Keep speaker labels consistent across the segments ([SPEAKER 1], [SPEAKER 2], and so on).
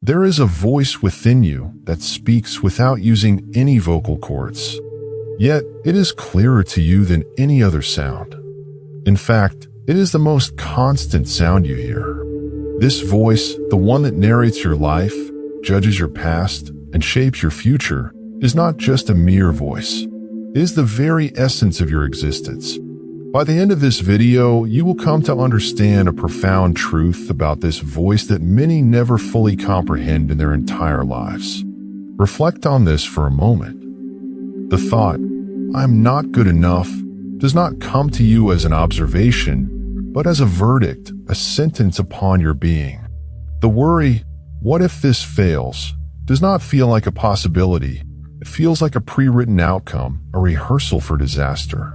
[SPEAKER 1] There is a voice within you that speaks without using any vocal cords. Yet, it is clearer to you than any other sound. In fact, it is the most constant sound you hear. This voice, the one that narrates your life, judges your past, and shapes your future, is not just a mere voice. It is the very essence of your existence. By the end of this video, you will come to understand a profound truth about this voice that many never fully comprehend in their entire lives. Reflect on this for a moment. The thought, "I'm not good enough," does not come to you as an observation, but as a verdict, a sentence upon your being. The worry, "What if this fails?" does not feel like a possibility. It feels like a pre-written outcome, a rehearsal for disaster.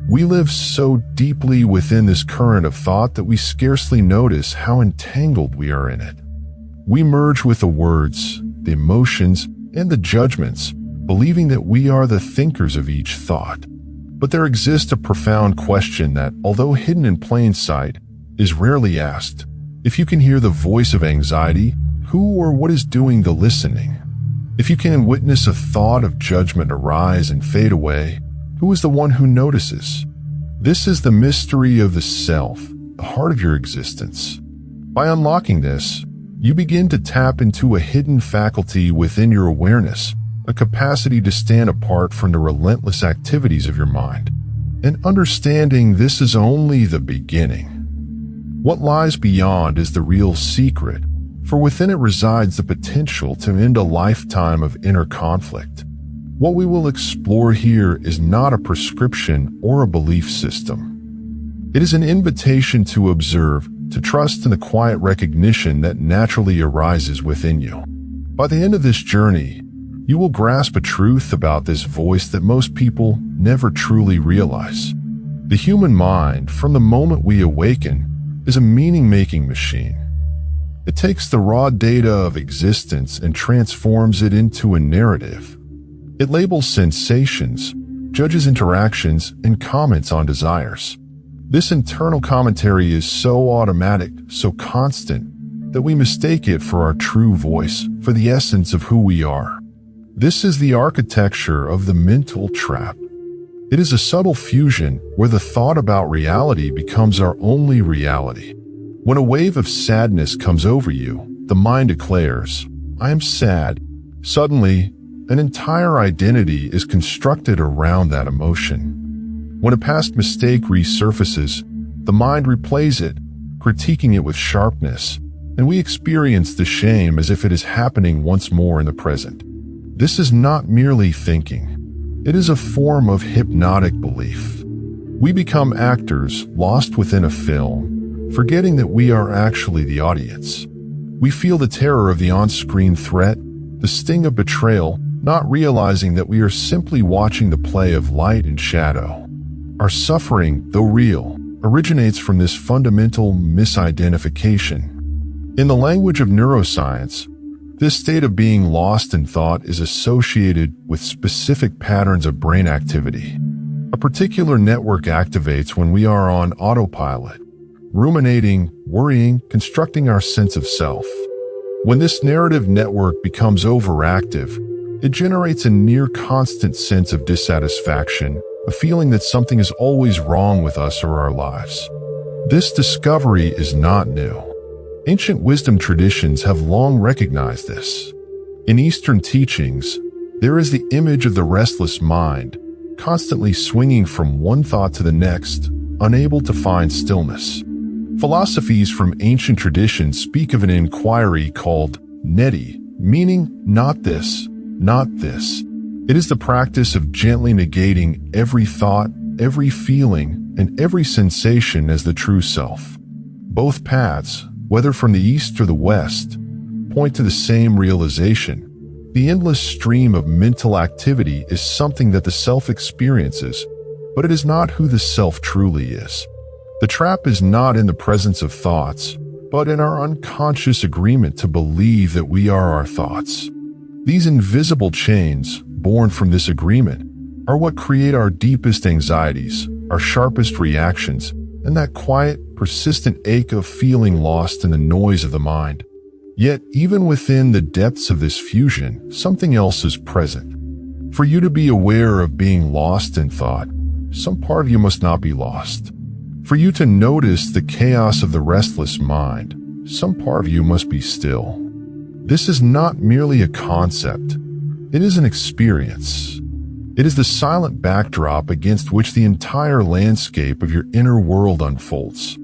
[SPEAKER 1] We live so deeply within this current of thought that we scarcely notice how entangled we are in it. We merge with the words, the emotions, and the judgments, believing that we are the thinkers of each thought. But there exists a profound question that, although hidden in plain sight, is rarely asked. If you can hear the voice of anxiety, who or what is doing the listening? If you can witness a thought of judgment arise and fade away, who is the one who notices? This is the mystery of the self, the heart of your existence. By unlocking this, you begin to tap into a hidden faculty within your awareness, a capacity to stand apart from the relentless activities of your mind. And understanding this is only the beginning. What lies beyond is the real secret, for within it resides the potential to end a lifetime of inner conflict. What we will explore here is not a prescription or a belief system. It is an invitation to observe, to trust in the quiet recognition that naturally arises within you. By the end of this journey, you will grasp a truth about this voice that most people never truly realize. The human mind, from the moment we awaken, is a meaning-making machine. It takes the raw data of existence and transforms it into a narrative. It labels sensations, judges interactions, and comments on desires. This internal commentary is so automatic, so constant, that we mistake it for our true voice, for the essence of who we are. This is the architecture of the mental trap. It is a subtle fusion where the thought about reality becomes our only reality. When a wave of sadness comes over you, the mind declares, "I am sad." Suddenly, an entire identity is constructed around that emotion. When a past mistake resurfaces, the mind replays it, critiquing it with sharpness, and we experience the shame as if it is happening once more in the present. This is not merely thinking. It is a form of hypnotic belief. We become actors lost within a film, forgetting that we are actually the audience. We feel the terror of the on-screen threat, the sting of betrayal, not realizing that we are simply watching the play of light and shadow. Our suffering, though real, originates from this fundamental misidentification. In the language of neuroscience, this state of being lost in thought is associated with specific patterns of brain activity. A particular network activates when we are on autopilot, ruminating, worrying, constructing our sense of self. When this narrative network becomes overactive, it generates a near constant sense of dissatisfaction, a feeling that something is always wrong with us or our lives. This discovery is not new. Ancient wisdom traditions have long recognized this. In Eastern teachings, there is the image of the restless mind, constantly swinging from one thought to the next, unable to find stillness. Philosophies from ancient traditions speak of an inquiry called neti, meaning not this, not this. It is the practice of gently negating every thought, every feeling, and every sensation as the true self. Both paths, whether from the East or the West, point to the same realization. The endless stream of mental activity is something that the self experiences, but it is not who the self truly is. The trap is not in the presence of thoughts, but in our unconscious agreement to believe that we are our thoughts. These invisible chains, born from this agreement, are what create our deepest anxieties, our sharpest reactions, and that quiet, persistent ache of feeling lost in the noise of the mind. Yet, even within the depths of this fusion, something else is present. For you to be aware of being lost in thought, some part of you must not be lost. For you to notice the chaos of the restless mind, some part of you must be still. This is not merely a concept. It is an experience. It is the silent backdrop against which the entire landscape of your inner world unfolds.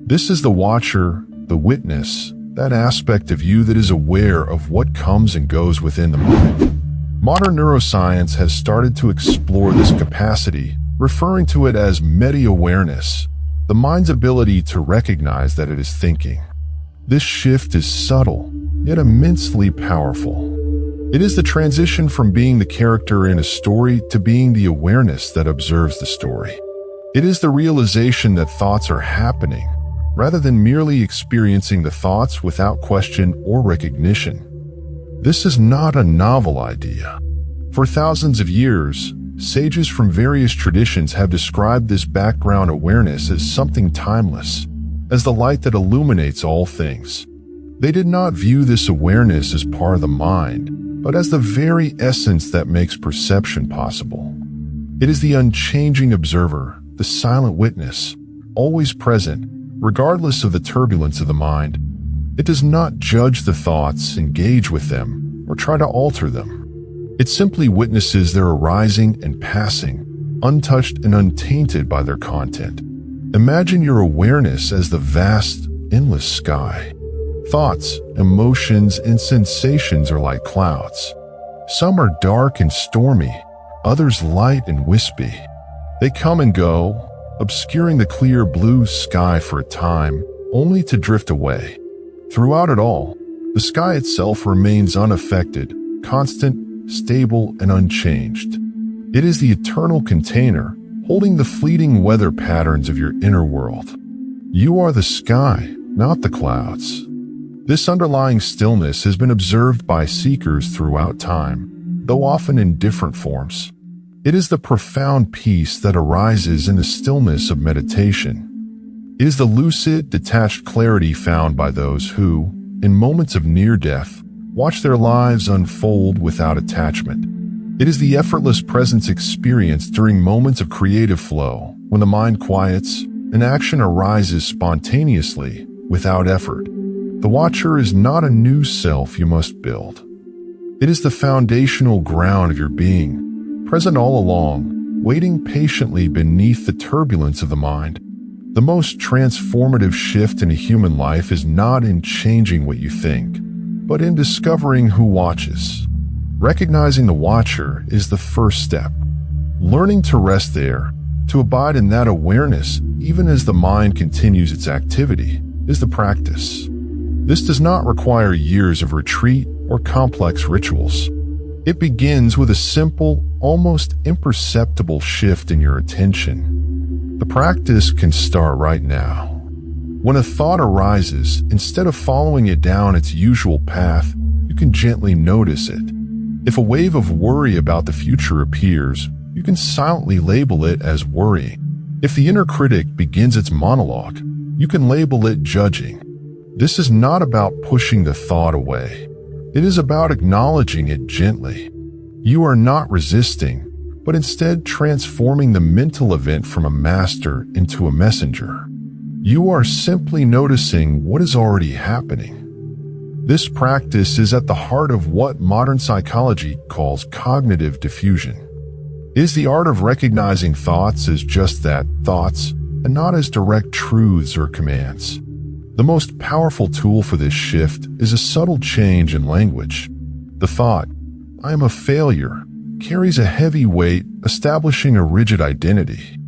[SPEAKER 1] This is the watcher, the witness, that aspect of you that is aware of what comes and goes within the mind. Modern neuroscience has started to explore this capacity, referring to it as meta-awareness, the mind's ability to recognize that it is thinking. This shift is subtle, yet immensely powerful. It is the transition from being the character in a story to being the awareness that observes the story. It is the realization that thoughts are happening, rather than merely experiencing the thoughts without question or recognition. This is not a novel idea. For thousands of years, sages from various traditions have described this background awareness as something timeless, as the light that illuminates all things. They did not view this awareness as part of the mind, but as the very essence that makes perception possible. It is the unchanging observer, the silent witness, always present, regardless of the turbulence of the mind. It does not judge the thoughts, engage with them, or try to alter them. It simply witnesses their arising and passing, untouched and untainted by their content. Imagine your awareness as the vast, endless sky. Thoughts, emotions, and sensations are like clouds. Some are dark and stormy, others light and wispy. They come and go, obscuring the clear blue sky for a time, only to drift away. Throughout it all, the sky itself remains unaffected, constant, stable, and unchanged. It is the eternal container, holding the fleeting weather patterns of your inner world. You are the sky, not the clouds. This underlying stillness has been observed by seekers throughout time, though often in different forms. It is the profound peace that arises in the stillness of meditation. It is the lucid, detached clarity found by those who, in moments of near death, watch their lives unfold without attachment. It is the effortless presence experienced during moments of creative flow, when the mind quiets and action arises spontaneously, without effort. The watcher is not a new self you must build. It is the foundational ground of your being, present all along, waiting patiently beneath the turbulence of the mind. The most transformative shift in a human life is not in changing what you think, but in discovering who watches. Recognizing the watcher is the first step. Learning to rest there, to abide in that awareness even as the mind continues its activity, is the practice. This does not require years of retreat or complex rituals. It begins with a simple, almost imperceptible shift in your attention. The practice can start right now. When a thought arises, instead of following it down its usual path, you can gently notice it. If a wave of worry about the future appears, you can silently label it as worrying. If the inner critic begins its monologue, you can label it judging. This is not about pushing the thought away. It is about acknowledging it gently. You are not resisting, but instead transforming the mental event from a master into a messenger. You are simply noticing what is already happening. This practice is at the heart of what modern psychology calls cognitive diffusion. It is the art of recognizing thoughts as just that, thoughts, and not as direct truths or commands. The most powerful tool for this shift is a subtle change in language. The thought, "I am a failure," carries a heavy weight, establishing a rigid identity.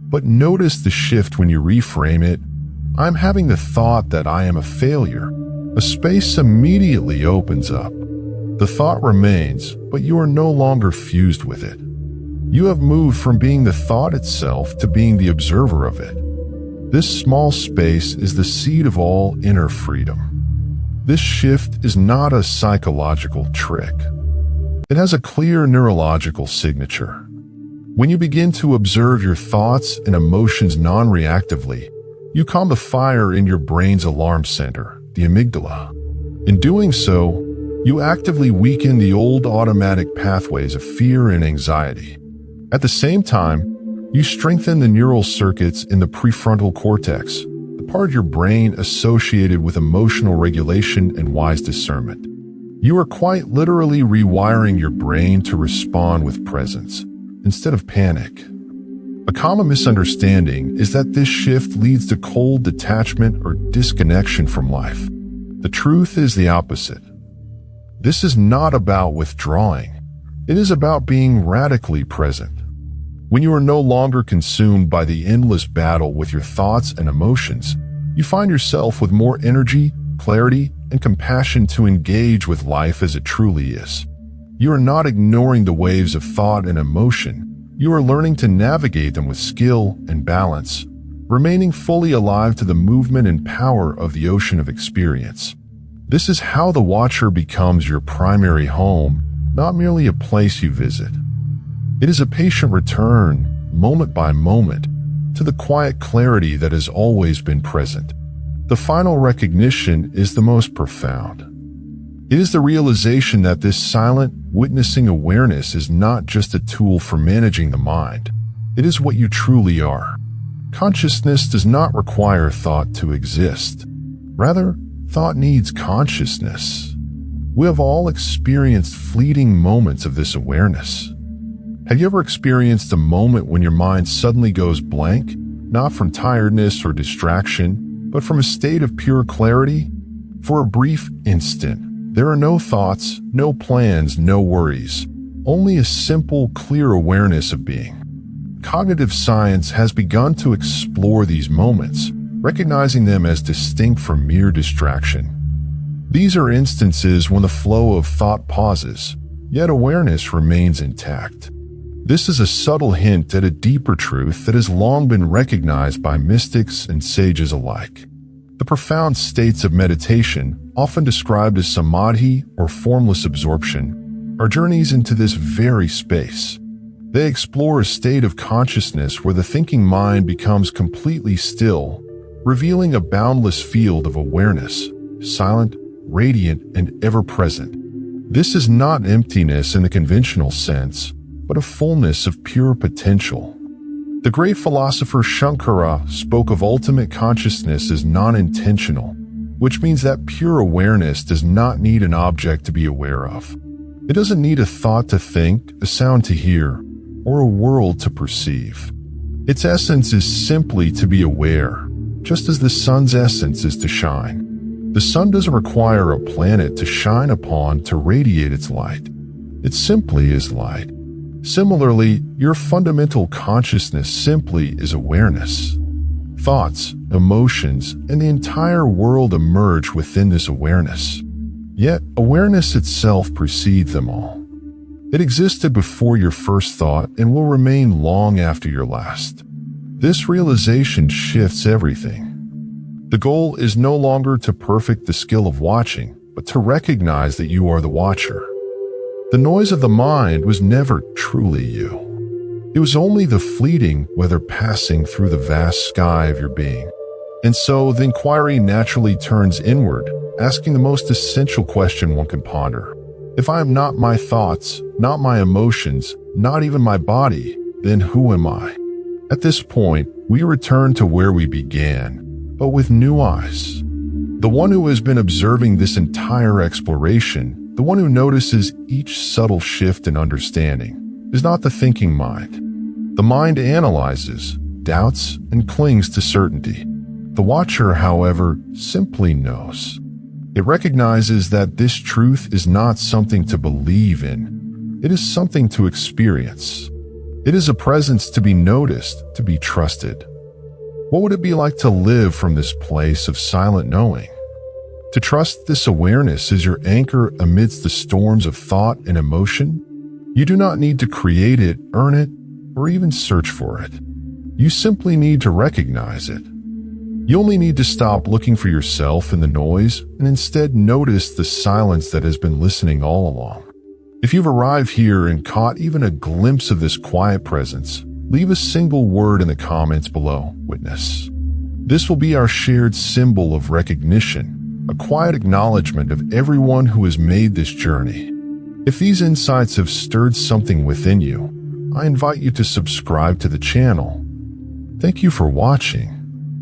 [SPEAKER 1] But notice the shift when you reframe it. "I'm having the thought that I am a failure." A space immediately opens up. The thought remains, but you are no longer fused with it. You have moved from being the thought itself to being the observer of it. This small space is the seed of all inner freedom. This shift is not a psychological trick. It has a clear neurological signature. When you begin to observe your thoughts and emotions non-reactively, you calm the fire in your brain's alarm center, the amygdala. In doing so, you actively weaken the old automatic pathways of fear and anxiety. At the same time, you strengthen the neural circuits in the prefrontal cortex, the part of your brain associated with emotional regulation and wise discernment. You are quite literally rewiring your brain to respond with presence, instead of panic. A common misunderstanding is that this shift leads to cold detachment or disconnection from life. The truth is the opposite. This is not about withdrawing. It is about being radically present. When you are no longer consumed by the endless battle with your thoughts and emotions, you find yourself with more energy, clarity, and compassion to engage with life as it truly is. You are not ignoring the waves of thought and emotion. You are learning to navigate them with skill and balance, remaining fully alive to the movement and power of the ocean of experience. This is how the Watcher becomes your primary home, not merely a place you visit. It is a patient return, moment by moment, to the quiet clarity that has always been present. The final recognition is the most profound. It is the realization that this silent, witnessing awareness is not just a tool for managing the mind. It is what you truly are. Consciousness does not require thought to exist. Rather, thought needs consciousness. We have all experienced fleeting moments of this awareness. Have you ever experienced a moment when your mind suddenly goes blank, not from tiredness or distraction, but from a state of pure clarity? For a brief instant, there are no thoughts, no plans, no worries, only a simple, clear awareness of being. Cognitive science has begun to explore these moments, recognizing them as distinct from mere distraction. These are instances when the flow of thought pauses, yet awareness remains intact. This is a subtle hint at a deeper truth that has long been recognized by mystics and sages alike. The profound states of meditation, often described as samadhi or formless absorption, are journeys into this very space. They explore a state of consciousness where the thinking mind becomes completely still, revealing a boundless field of awareness, silent, radiant, and ever-present. This is not emptiness in the conventional sense, but a fullness of pure potential. The great philosopher Shankara spoke of ultimate consciousness as non-intentional, which means that pure awareness does not need an object to be aware of. It doesn't need a thought to think, a sound to hear, or a world to perceive. Its essence is simply to be aware, just as the sun's essence is to shine. The sun doesn't require a planet to shine upon to radiate its light. It simply is light. Similarly, your fundamental consciousness simply is awareness. Thoughts, emotions, and the entire world emerge within this awareness. Yet, awareness itself precedes them all. It existed before your first thought and will remain long after your last. This realization shifts everything. The goal is no longer to perfect the skill of watching, but to recognize that you are the watcher. The noise of the mind was never truly you. It was only the fleeting weather passing through the vast sky of your being. And so the inquiry naturally turns inward, asking the most essential question one can ponder. If I am not my thoughts, not my emotions, not even my body, then who am I? At this point, we return to where we began, but with new eyes. The one who has been observing this entire exploration, the one who notices each subtle shift in understanding, is not the thinking mind. The mind analyzes, doubts, and clings to certainty. The watcher, however, simply knows. It recognizes that this truth is not something to believe in. It is something to experience. It is a presence to be noticed, to be trusted. What would it be like to live from this place of silent knowing? To trust this awareness as your anchor amidst the storms of thought and emotion? You do not need to create it, earn it, or even search for it. You simply need to recognize it. You only need to stop looking for yourself in the noise and instead notice the silence that has been listening all along. If you've arrived here and caught even a glimpse of this quiet presence, leave a single word in the comments below, witness. This will be our shared symbol of recognition, a quiet acknowledgement of everyone who has made this journey. If these insights have stirred something within you, I invite you to subscribe to the channel. Thank you for watching.